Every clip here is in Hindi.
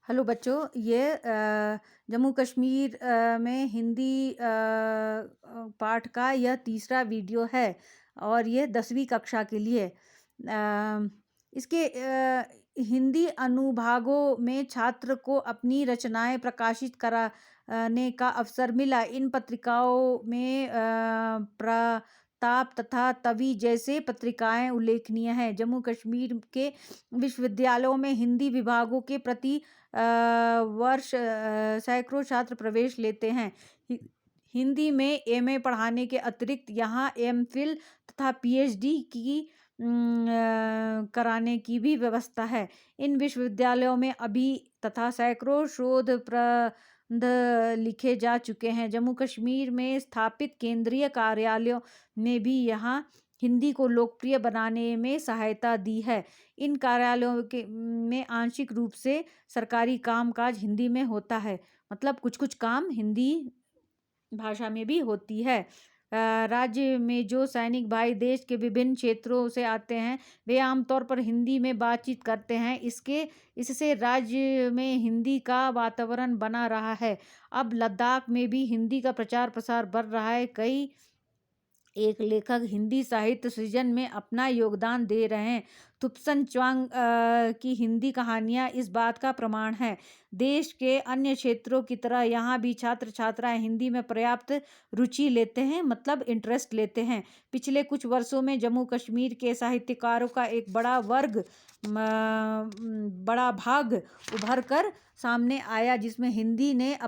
हेलो बच्चों, ये जम्मू कश्मीर में हिंदी पाठ का यह तीसरा वीडियो है और ये 10वीं कक्षा के लिए। इसके हिंदी अनुभागों में छात्र को अपनी रचनाएं प्रकाशित कराने का अवसर मिला। इन पत्रिकाओं में प्रताप तथा तवी जैसे पत्रिकाएं उल्लेखनीय हैं। जम्मू कश्मीर के विश्वविद्यालयों में हिंदी विभागों के प्रति वर्ष सैकड़ों छात्र प्रवेश लेते हैं। हिंदी में एमए पढ़ाने के अतिरिक्त यहाँ एमफिल तथा पीएचडी की कराने की भी व्यवस्था है। इन विश्वविद्यालयों में अभी तथा सैकड़ों शोध प्रबंध लिखे जा चुके हैं। जम्मू कश्मीर में स्थापित केंद्रीय कार्यालयों ने भी यहाँ हिंदी को लोकप्रिय बनाने में सहायता दी है। इन कार्यालयों में आंशिक रूप से सरकारी कामकाज हिंदी में होता है, मतलब कुछ कुछ काम हिंदी भाषा में भी होती है। राज्य में जो सैनिक भाई देश के विभिन्न क्षेत्रों से आते हैं वे आमतौर पर हिंदी में बातचीत करते हैं। इससे राज्य में हिंदी का वातावरण बना रहा है। अब लद्दाख में भी हिंदी का प्रचार प्रसार बढ़ रहा है। कई एक लेखक हिंदी साहित्य सृजन में अपना योगदान दे रहे हैं। थुप्सन च्वांग की हिंदी कहानियां इस बात का प्रमाण है। देश के अन्य क्षेत्रों की तरह यहाँ भी छात्र छात्राएं हिंदी में पर्याप्त रुचि लेते हैं, मतलब इंटरेस्ट लेते हैं। पिछले कुछ वर्षों में जम्मू कश्मीर के साहित्यकारों का एक बड़ा भाग उभर कर सामने आया, जिसमें हिंदी में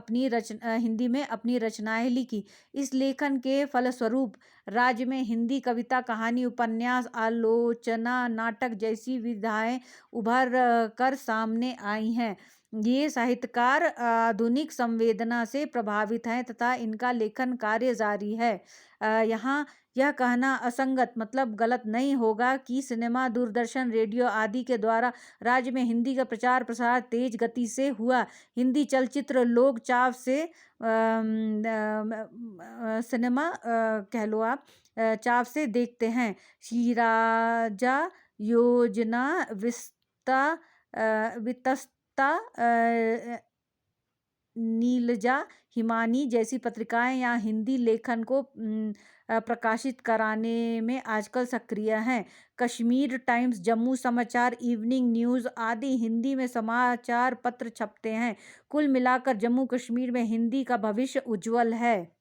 अपनी रचनाएं लिखी। इस लेखन के फलस्वरूप राज्य में हिंदी कविता, कहानी, उपन्यास, आलोचना, नाटक जैसी विधाएं उभर कर सामने आई हैं। ये साहित्यकार आधुनिक संवेदना से प्रभावित हैं तथा इनका लेखन कार्य जारी है। यहाँ यह कहना असंगत, मतलब गलत नहीं होगा कि सिनेमा, दूरदर्शन, रेडियो आदि के द्वारा राज्य में हिंदी का प्रचार प्रसार तेज गति से हुआ। हिंदी चलचित्र लोग चाव से सिनेमा कह लो आप, चाव से देखते हैं। शीराजा योजना, वितस्ता, नीलजा, हिमानी जैसी पत्रिकाएं यहाँ हिंदी लेखन को प्रकाशित कराने में आजकल सक्रिय हैं। कश्मीर टाइम्स, जम्मू समाचार, इवनिंग न्यूज़ आदि हिंदी में समाचार पत्र छपते हैं। कुल मिलाकर जम्मू कश्मीर में हिंदी का भविष्य उज्जवल है।